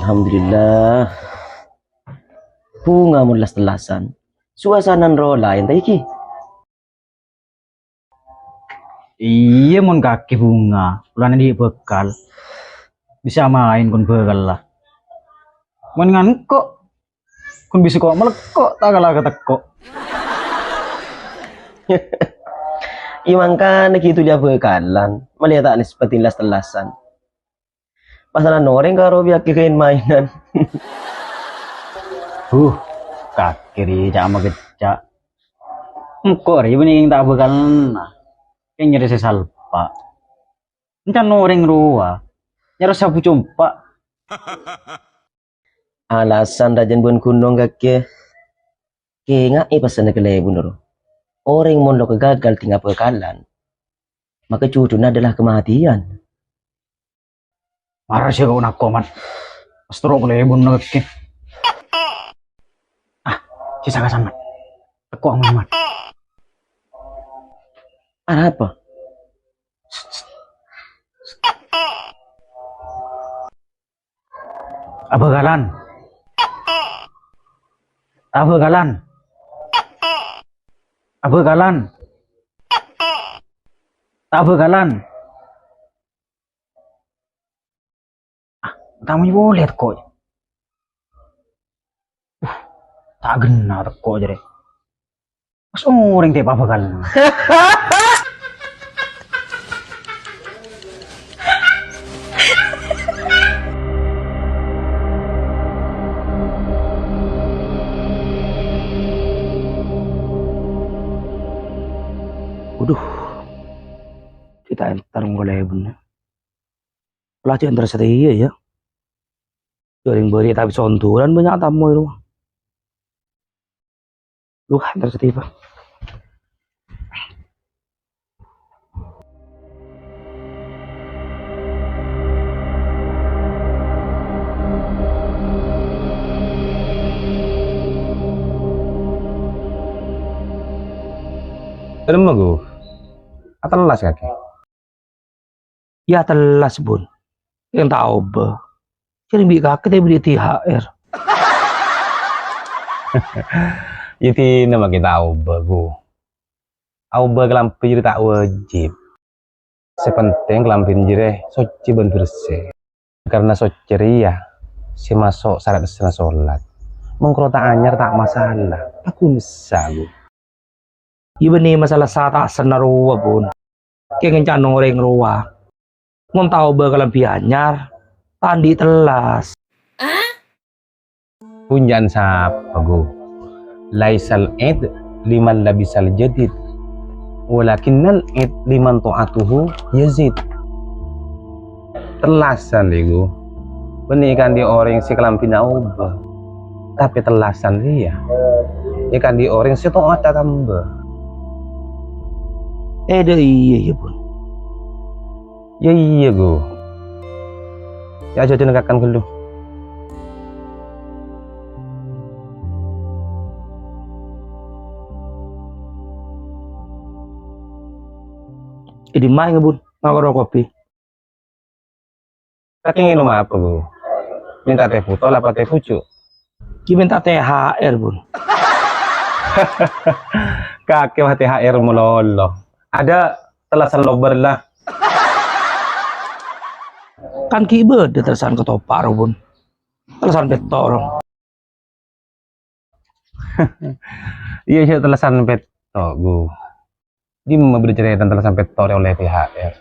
Alhamdulillah. Bunga mulas telasan. Suasana ro lain taiki. Iya mon kaki bunga, bulan ini bekal. Bisa main kon bekal lah. Mon ngan kok kon bisa kok melekok tak kalah ketekok. Imangkan gitu dia bekalan. Melihat tak seperti las telasan. Pasalan noreng karo biak kirain mainan. Kaki ri cak sama kecak. Kok ri bening tak bekal nah. Yang nyari sesalpa. Encan noreng ruah. Nyari sapu cumpa. Alasan rajan bun kunong kake. Kaya nga pasan na kalay bunuro. Orang mon lo kegagal tinggal bekalan. Maka cudun adalah kematian. Marah siya kau nak komat. Astro ko lebon na kaki. Sisa kasan mat. Teko ang mat. Apa? Abagalan. Abagalan. Abagalan. Abagalan. Tamu boleh teko. Tak gena teko aja deh. Mas orang tiap abagalan. Waduh, kita entar mulai bener. Pelatih entar setia ya. Jaring beri tapi sonturan banyak tamu itu. Lu entar setia. Terima gue. Telas kaki. Ya telas bun. Yang tahu be. Jadi bi kakek dia beri THR. Itu nama kita bagu. Auba kelampir tak wajib. Sepenting kelampir jire suci ben bersih. Karena suci ria si masuk syarat setengah sholat. Mengkrota anyar tak masalah. Aku bisa gue. Iba nih masalah sata senaruwa bun. Kayak ngencan orang ruwa. Ngon tahu be kelebihannya. Tandi telas. Punjaan siapa gue? Laisal id liman labisal jadid. Walakinnal id liman to'atuhu yazid. Telasan deh gue. Benih kan di orang si kelampina ubah. Tapi telasan dia. Ya kan di orang si to'at tambah. Iya bun. Ya iya gue. Ya aja dengarkan dulu. Jadi main bun. Ngakor kopi. Kaki minum apa gue? Minta teh putol apa teh pucuk? Minta THR bun. Kaki mah THR melolo. Ada telasan lober lah. Kan kibe ada terusan ketopar bun. Terusan petor. Iya sih telasan peto gue. Dia mau bercerita tentang telasan petor oleh THR.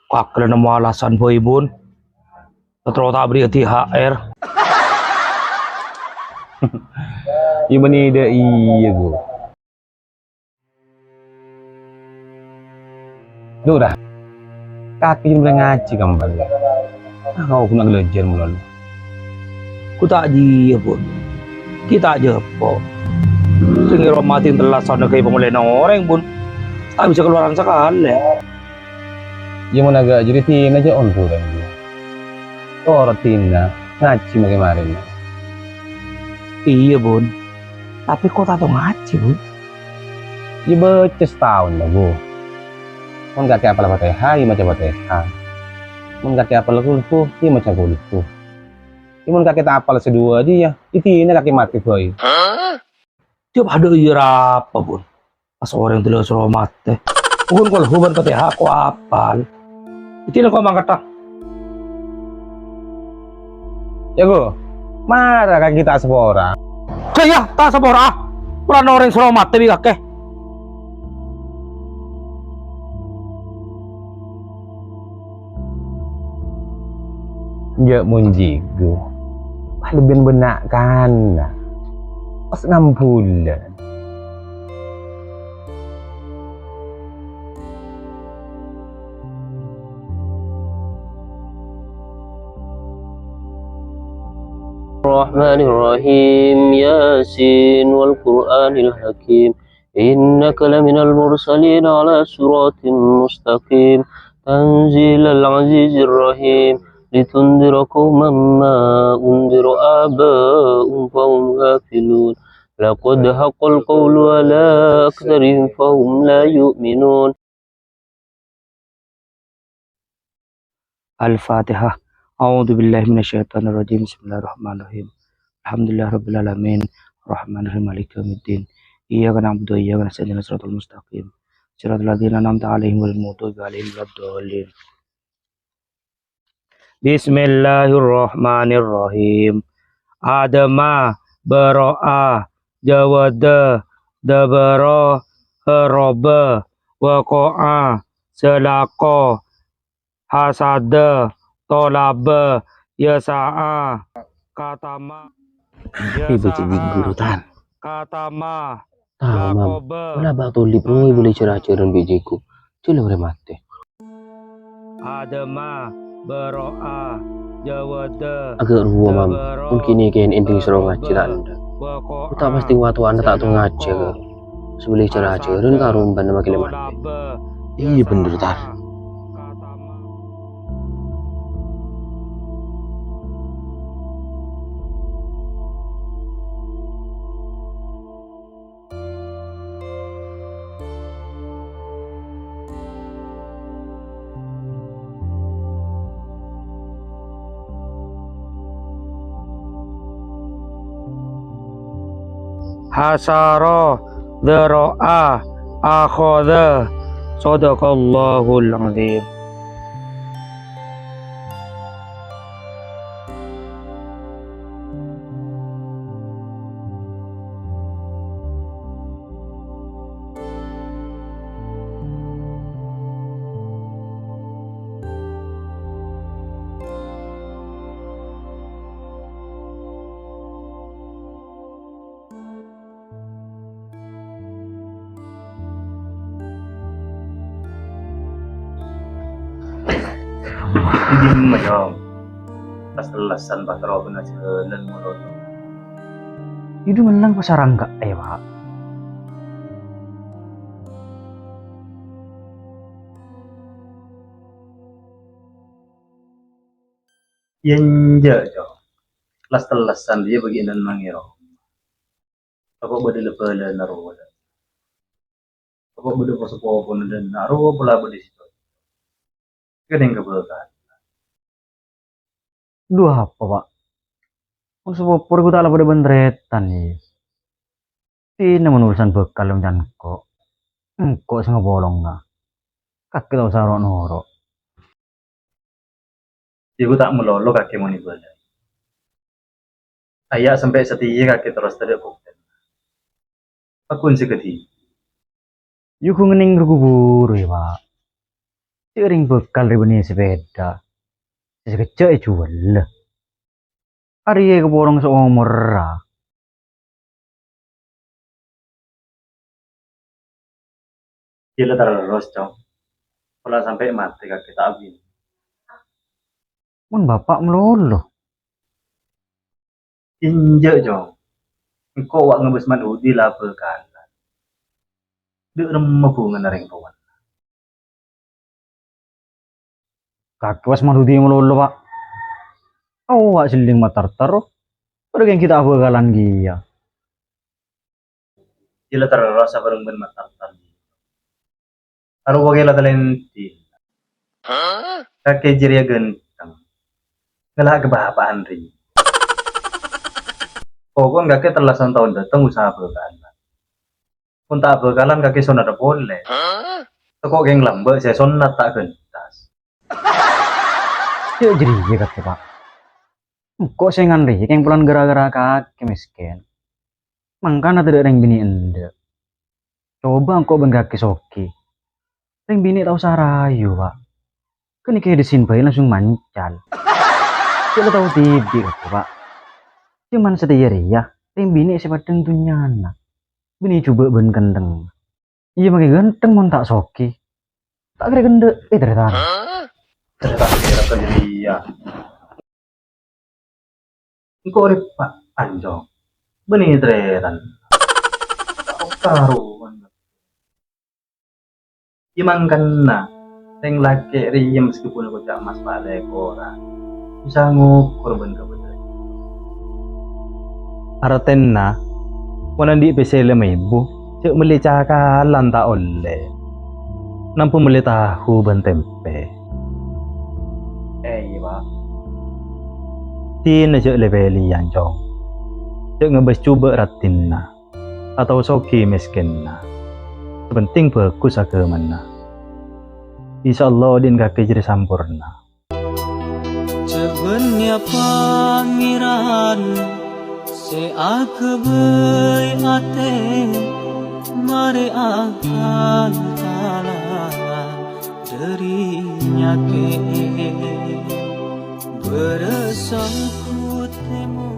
Kakek nama alasan boy bun. Terus tak beri THR. Iya benih deh iya gue. Duh dah. Kaki mulai ngaji kembali. Kau kena belajar mulai. Ku tak dia pun. Kita aja po. Tinggal romatin telah sana kayak pemulai orang pun. Tak bisa keluaran sekali. Ya mau agak jadi tina aja on pulang dia. Oh tina ngaji kemarin. Iya bun. Tapi kok tak tahu ngaji bun? Ya baca setahun lah bu. Kan gak kayak apa-apa TH, ya macam TH. Mun kaki apal kulku, iya macam kulku. Imun kaki tak apal sedua aja ya, itu ini kaki mati boy. Tiap ada ira apa pun. Pas orang tuh suruh mati. Pun kalau huban pati aku apal. Itu kau mangkata. Ya go, marah kaki tak sepora. Saya tak sabar ah. Peran orang suruh mati bi kakek. Ya munjigo. Lebih benak kan. Pas 6 bulan. الرحمن الرحيم ياسين والقرآن الحكيم إنك لمن المرسلين على صراط مستقيم تنزيل العزيز الرحيم لتنذر قوما ما أنذر آباؤهم فهم غافلون لقد حق القول على أكثرهم فهم لا يؤمنون. Al-Fatihah. A'udzu billahi minasyaitonir rajim. Bismillahirrahmanirrahim. Alhamdulillahirabbil alamin. Arrahmanirrahim. Maliki yaumiddin. Iyyaka na'budu wa iyyaka nasta'in. Ihdinas siratal mustaqim. Siratal ladzina an'amta 'alaihim ghairil maghdubi 'alaihim waladdallin. Bismillahirrahmanirrahim. Adama baro'a jawada dabara haraba waqa'a selako hasada tolaba yasa'a katama Ibu jadi guru tan. katama Tahu mam. lakoba Wala ba tulip mo boleh cerah-cerah bijiku. Cula ure mati. adama baro'a jawada Agak ruwa mam. Mungkin ini kain inting serong ngaji tak anda. Tak pasti waktu anda tak tahu ngaji ke. Sebeli cerah-cerah karung ban nama kile mati. Iya bener tar. hasara dzara'a akhadha sadaqallahul azim. Hindi mo mayaw. Tas lasan patro ko na siya mo ron. Itu menang pasarang gak Pak. Yan jo. Las-lasan dia bagian mangiro. Ako ba dila pala na ro. Ako ba dila po na din na ro pula ba dito. Kadang keberatan. Dua apa Pak? Kung sepupur ko tala pada bendretan nih. Tina menulisan bekal yang jangan kok. Kok sing bolong na. Kaki tau sarok noro. Ibu tak melolo kaki mau nih balik. Ayah sampai setia kaki terus tidak bukti. Aku sih keti. Yuk ngening berkubur ya Pak. Sering bekal ribeni sepeda. Sekecil jual. Hari ke borong seumur. Gila terus dong. Kalau sampai mati kaki tak habis. Mun bapak melulu. Injek jong. Engkau wak ngebes manudi lah bekan. Dek remah bunga naring kawan. Kaki was manudi melulu Pak. Oh, wak siling matar-tar. Udah yang kita bekalan dia. Gila terus bareng ben matar-tar. Aru bagay la talenti. kakek jeria genteng. Ngelak kebapaan ri. Pokoknya kakek telah tahun datang usaha bekalan. Pun tak bekalan kakek sonat boleh. Teko geng lambek saya sonat tak gentas. Cek jeria kakek pak. Kok saya ngandri yang pulang gara-gara kakek miskin. Mangkana tidak ada yang bini ende. Coba kok ben kakek soki. Yang bini tahu sarayu pak. Kan kayak disimpai langsung mancal. Kita tahu tibi kakek pak. Cuman sedaya ya. Yang bini siapa tentunya anak. Bini coba ben kendeng. Iya pakai ganteng mon tak soki. Tak kira gende. Ternyata. Ternyata kira kejeria. Engkau rip pak anjong. Beni tretan. Karuan. Imang kena. Yang laki riem meskipun aku tak mas balik orang. Bisa ngukur ben kebetulan. Aratenna. Wanan di PC lemah ibu. Cek meli cakalan tak oleh. Nampu meli tahu ben tempe. Iya pak. Tina cek leveli yang jong. Cek ngebes coba ratinna. Atau soki miskinna. Sepenting bagus agamana. Insyaallah din kakek jadi sampurna. Sebenarnya pangeran seakebai ate mare akan kalah darinya ke beresangku temu.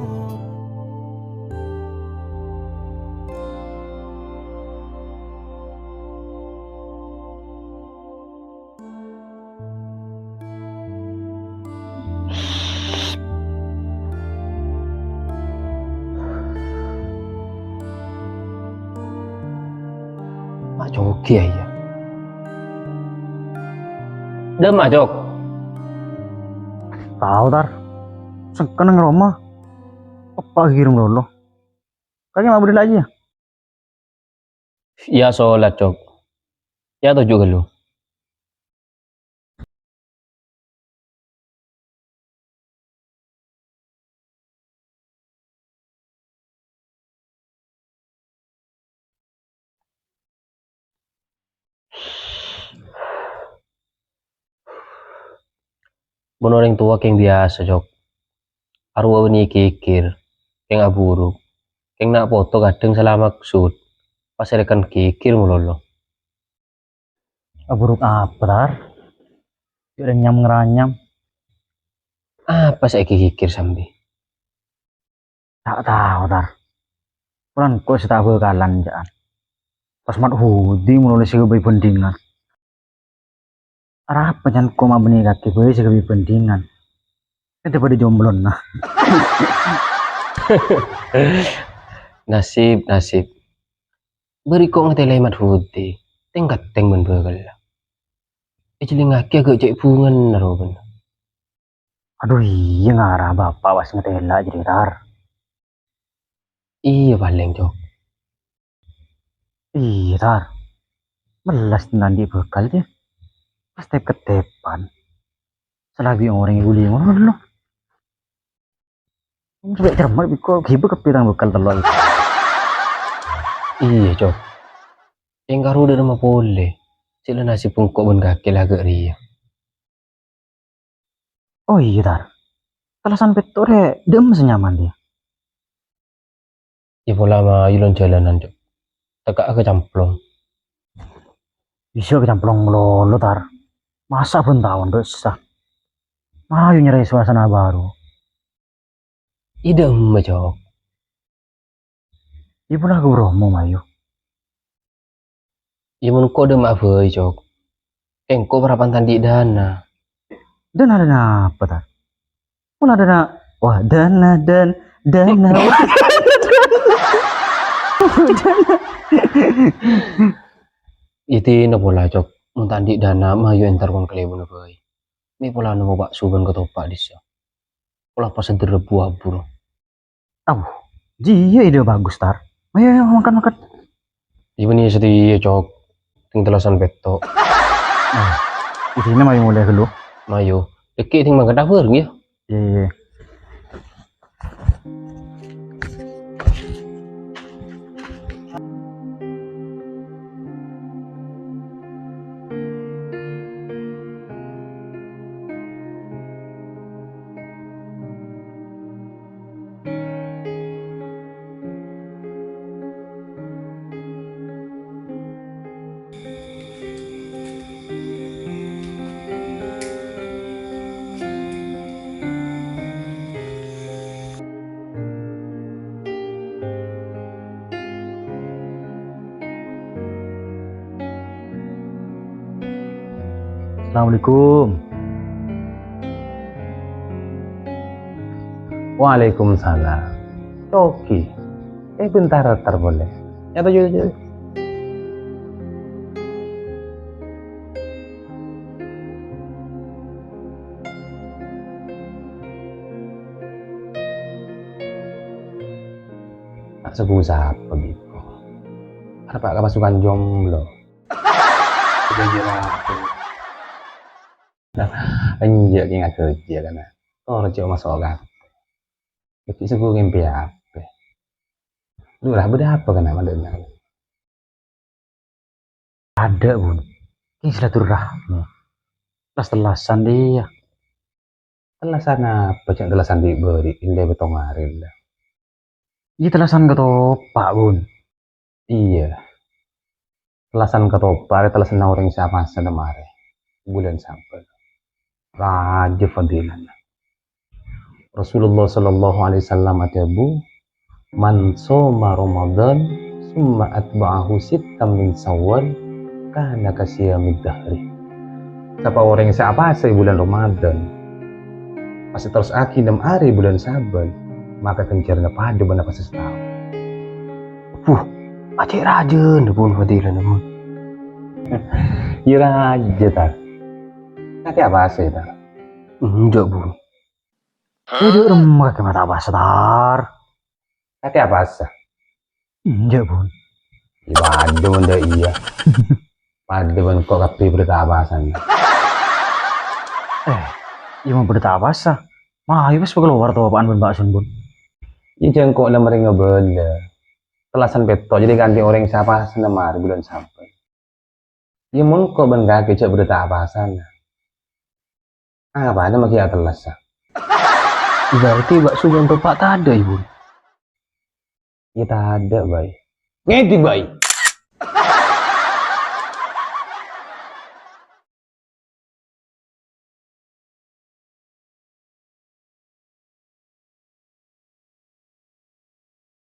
Mak joki ya. Dem mak jok. Tahu tar. Sekarang rumah. Apa kirim dulu. Kayaknya mau beri lagi ya. Ya sholat jok. Ya tujuh gelu. Mun orang tua keng biasa jok. Arwah ni kikir. Keng aburuk. Keng nak foto kadang salah maksud. Pas rekan kikir mulolo. Buruk apa tar? Udah nyam ngeranyam. Apa saya kikir sambil? Tak tahu tar. Puran kok sih tak bekalan jaan. Pas mat hudi mulai sih kebai pendingan. Arah apa jangan kau mau beni kaki kebai sih kebai pendingan. Kita pada jomblon nah. Nasib. Beri kok ngetelai mat hudi. Tengkat teng men begal. Ijli ngaki agak cek bungan naroben. Aduh iya ngarah bapak was ngetela jadi tar. Iya paling jok. Iya tar. Melas nanti bekal deh. Pas tep ketepan. Selabi orang ibu lima dulu. Sampai cermat kok hibu kepirang bekal telur. Iya jok. Yang karu udah nama boleh. Sila nasi pungkok ben kaki lagak ria. Oh iya tar. Kalau sampai tore dem senyaman dia. Ya pola mah ilon jalanan jok. Tegak ke camplong. Bisa kecamplong lolo tar. Masa pun tahun besar. Ayo nyari suasana baru. Idem jok. Ibu lah romo mayu. Ya mun kode mak boy jok. Engko berapan tandi dana. Dan ada apa tar? Pun ada wah dana. Iti na pola jok. Mun tandi dana mah yo entar kon kelebu na boy. Ni pola nemu bak suban ketopak disya. Pola pas rebu abur. Iya ide bagus tar. Ayo makan. Ibu ni sedih jok. Ting telasan peto. Di sini mau mulai dulu. Mayo, deki ting mangga dapur ya. Iya. Assalamualaikum. Waalaikumsalam. Coki. Bentar boleh. Ya tuh, yuk. Tak sebusap begitu. Ada pak pasukan jomblo. Anjir ingat kerja kan. Kerja masuk kan. Tapi sebuah mimpi apa? Lu lah beda apa kan nama dengar? Ada bun. Ini silaturahmi. Telas-telasan dia. Telasan apa? Cak telasan diberi indah betongarin dah. Ini telasan ketopak bun. Iya. Telasan ketoprak, telasan orang siapa sedemare. Bulan sampai. Raja fadilan. Rasulullah Sallallahu Alaihi Wasallam ada bu, man soma Ramadan, summa atba'ahu sittam min Syawal, kana kasiyamid dahri. Siapa orang siapa saya bulan Ramadan, masih terus aki 6 hari bulan Saban, maka kencarnya pada benar pas setahun. Acik rajin pun fadilan namun. Iya raja tar. Nanti apa sih tar? Enggak bun. Duduk rumah ke mata basar. Nanti apa sih? Enggak bun. Ibadah benda iya. Pada ben kok kapi berita abasan. Iya mau berita apa sah? Mah, iya pas keluar tuh apaan bun baksun bun. Iya jengkok nama ring ngebenda. Telasan beto jadi ganti orang siapa senemar bulan sampai. Iya mun kok ben kaki cek berita abasan. Apa ada makia telas sah? Berarti bakso yang tepat tak ada ibu. Kita ada baik. Ngedi baik.